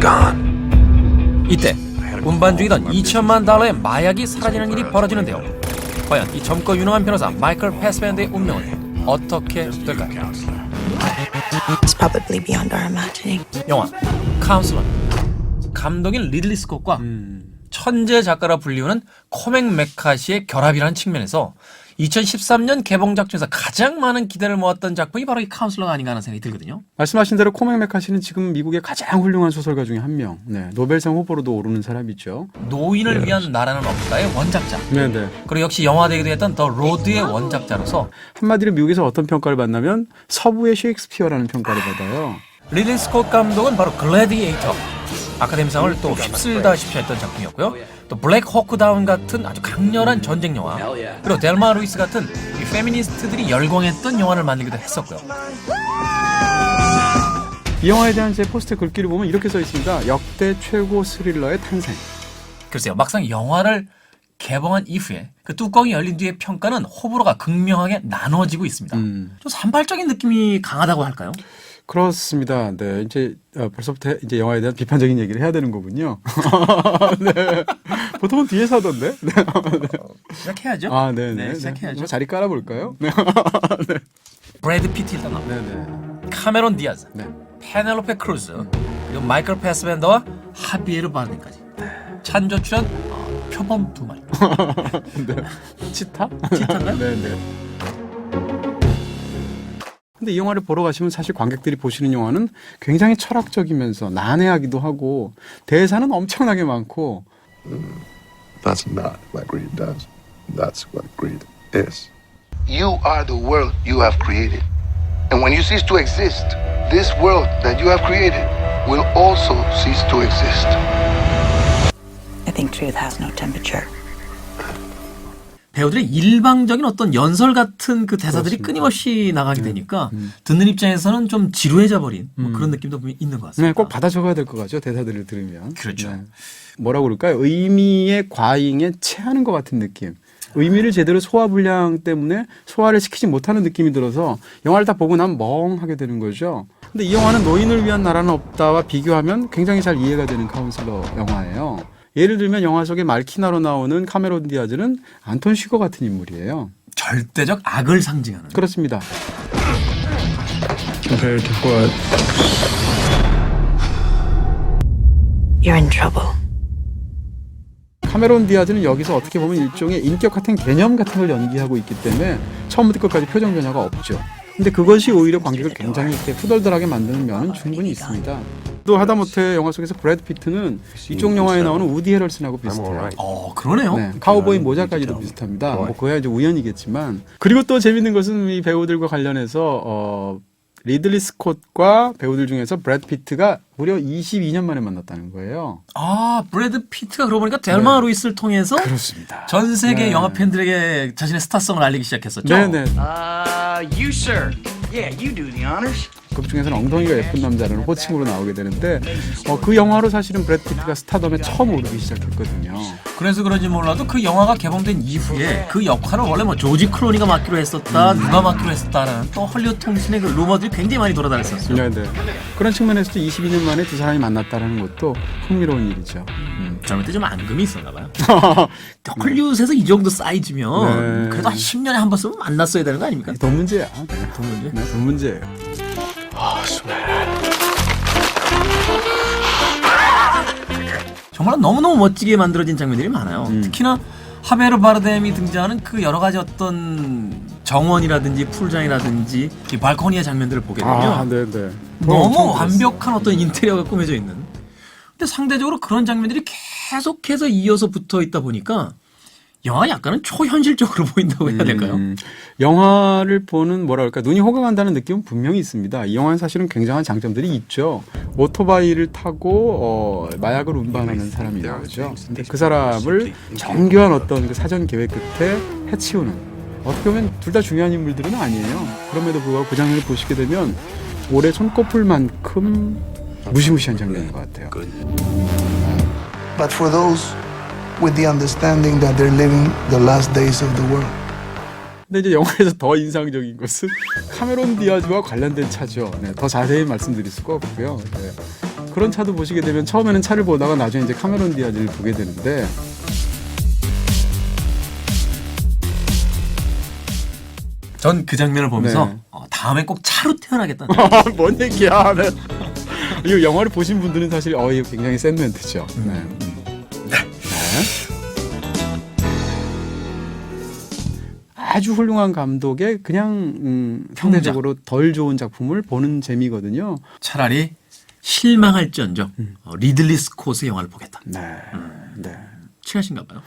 gone. 이때 운반 중이던 $2,000만 마약이 사라지는 일이 벌어지는데요. 과연 이 젊고 유능한 변호사 마이클 패스밴드의 운명은 어떻게 될까요? It's probably beyond our imagining. 영화 카운슬러. 감독인 리들리 스콧과 천재 작가라 불리우는 코맥 메카시의 결합이라는 측면에서 2013년 개봉작 중에서 가장 많은 기대를 모았던 작품이 바로 이 카운슬러가 아닌가 하는 생각이 들거든요. 말씀하신 대로 코맥 메카시는 지금 미국의 가장 훌륭한 소설가 중에 한 명. 네, 노벨상 후보로도 오르는 사람이죠. 노인을 위한 나라는 없다의 원작자. 네네. 그리고 역시 영화되기도 했던 더 로드의 원작자로서 한마디로 미국에서 어떤 평가를 받냐면 서부의 셰익스피어라는 평가를 받아요. 리들리 스콧 감독은 바로 글래디에이터. 아카데미상을 또 휩쓸다시피 했던 작품이었고요. 또 블랙 호크 다운 같은 아주 강렬한 전쟁 영화, 그리고 델마 루이스 같은 이 페미니스트들이 열광했던 영화를 만들기도 했었고요. 이 영화에 대한 제 포스터 글귀를 보면 이렇게 써 있습니다. 역대 최고 스릴러의 탄생. 글쎄요, 막상 영화를 개봉한 이후에 그 뚜껑이 열린 뒤의 평가는 호불호가 극명하게 나눠지고 있습니다. 좀 산발적인 느낌이 강하다고 할까요? 그렇습니다. 네, 이제 벌써부터 이제 영화에 대한 비판적인 얘기를 해야 되는 거군요. 네. 보통은 뒤에서 하던데. 네. 시작해야죠. 아, 네, 네, 시작해야죠. 자리 깔아볼까요? 네. 네. 브래드 피트 일단 나옵니다. 네, 네. 카메론 디아즈, 네. 페넬로페 크루즈, 그리고 마이클 패스밴더와 하비에르 바르딘까지. 찬조 출연 표범 2마리. 네. 치타? 치타인가요? 네, 네. 근데 이 영화를 보러 가시면 사실 관객들이 보시는 영화는 굉장히 철학적이면서 난해하기도 하고 대사는 엄청나게 많고. That's not what greed does. That's what greed is. You are the world you have created. And when you cease to exist, this world that you have created will also cease to exist. I think truth has no temperature. 배우들의 일방적인 어떤 연설 같은 그 대사들이 그렇습니다. 끊임없이 나가게 되니까 듣는 입장에서는 좀 지루해져 버린 뭐 그런 느낌도 분명히 있는 것 같습니다. 네, 꼭 받아 적어야 될 것 같죠. 대사들을 들으면. 그렇죠. 네. 뭐라고 그럴까요? 의미의 과잉에 체하는 것 같은 느낌. 의미를 제대로 소화불량 때문에 소화를 시키지 못하는 느낌이 들어서 영화를 다 보고 나면 멍하게 되는 거죠. 근데 이 영화는 노인을 위한 나라는 없다와 비교하면 굉장히 잘 이해가 되는 카운슬러 영화예요. 예를 들면 영화 속에 말키나로 나오는 카메론 디아즈는 안톤 슈거 같은 인물이에요. 절대적 악을 상징하는. 그렇습니다. Compared to what? You're in trouble. 카메론 디아즈는 여기서 어떻게 보면 일종의 인격 같은 개념 같은 걸 연기하고 있기 때문에 처음부터 끝까지 표정 변화가 없죠. 근데 그것이 오히려 관객을 굉장히 이렇게 후덜덜하게 만드는 면은 충분히 있습니다. 또 하다못해 영화 속에서 브래드 피트는 이쪽 영화에 나오는 우디 헤럴슨하고 비슷해요. 그러네요. 네, 카우보이 모자까지도 비슷합니다. 뭐 그야 이제 우연이겠지만. 그리고 또 재밌는 것은 이 배우들과 관련해서 리들리 스콧과 배우들 중에서 브래드 피트가 무려 22년 만에 만났다는 거예요. 아, 브래드 피트가 그러고 보니까 델마 루이스를 통해서 그렇습니다. 전 세계 네. 영화 팬들에게 자신의 스타성을 알리기 시작했었죠. 네네. You, sir. Yeah, you do the honors. 극 중에서는 엉덩이가 예쁜 남자라는 호칭으로 나오게 되는데 그 영화로 사실은 브래드 피트가 스타덤에 처음 오르기 시작했거든요. 그래서 그런지 몰라도 그 영화가 개봉된 이후에 그 역할을 원래 뭐 조지 클로니가 맡기로 했었다, 누가 맡기로 했었다라는 또 헐리우드 통신의 그 루머들이 굉장히 많이 돌아다녔었어요. 네네. 그런 측면에서도 22년 만에 두 사람이 만났다는 것도 흥미로운 일이죠. 젊을 때 좀 앙금이 있었나 봐요. 헐리우드에서 이 정도 사이즈면 네. 그래도 한 10년에 한 번쯤은 만났어야 되는 거 아닙니까? 돈 문제야. 네. 돈 문제? 네, 돈 문제예요. 정말 너무너무 멋지게 만들어진 장면들이 많아요. 특히나 하베르 바르뎀이 등장하는 그 여러 가지 어떤 정원이라든지 풀장이라든지 이 발코니의 장면들을 보게 되면 아, 네네. 너무 완벽한 어떤 인테리어가 꾸며져 있는. 근데 상대적으로 그런 장면들이 계속해서 이어서 붙어 있다 보니까 영화가 약간은 초현실적으로 보인다고 해야 될까요? 영화를 보는 뭐랄까 눈이 호강한다는 느낌은 분명히 있습니다. 이 영화는 사실은 굉장한 장점들이 있죠. 오토바이를 타고 마약을 운반하는 사람이 나오죠. 근데 그 사람을 정교한 어떤 그 사전 계획 끝에 해치우는, 어떻게 보면 둘 다 중요한 인물들은 아니에요. 그럼에도 불구하고 그 장면을 보시게 되면 올해 손꼽을만큼 무시무시한 장면인 것 같아요. But for those with the understanding that they're living the last days of the world. 근데 이제 영화에서 더 인상적인 것은 카메론 디아즈와 관련된 차죠. 네, 더 자세히 말씀드릴 수가 없고요. 네. 그런 차도 보시게 되면 처음에는 차를 보다가 나중에 이제 카메론 디아즈를 보게 되는데 전 그 장면을 보면서 네. 다음에 꼭 차로 태어나겠다는 뭔 얘기야? 네. 이 영화를 보신 분들은 사실 이거 굉장히 센 멘트죠. 네. 아주 훌륭한 감독의 그냥 상대적으로 덜 좋은 작품을 보는 재미거든요. 차라리 실망할지언정 리들리 스콧의 영화를 보겠다. 네. 네. 취하신가 봐요.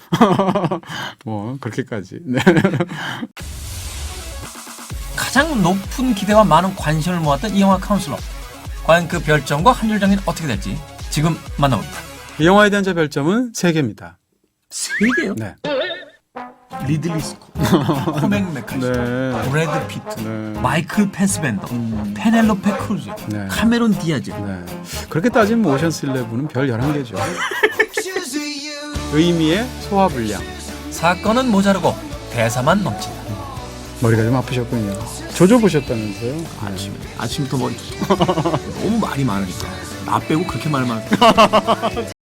뭐 그렇게까지. 네. 가장 높은 기대와 많은 관심을 모았던 이 영화 카운슬러. 과연 그 별점과 한 줄 정리는 어떻게 될지 지금 만나봅니다. 이 영화에 대한 제 별점은 3개입니다. 3개요? 네. 리들리 스콧, 코맥 메카시, 네. 브래드 피트, 네. 마이클 패스벤더, 페넬로페 크루즈, 네. 카메론 디아즈. 네. 그렇게 따지면 오션스 11은 별 11개죠. 의미의 소화불량. 사건은 모자르고 대사만 넘친다. 머리가 좀 아프셨군요. 조조 보셨다면서요? 아침부터 머리 너무 말이 많으니까 나 빼고 그렇게 말 많아.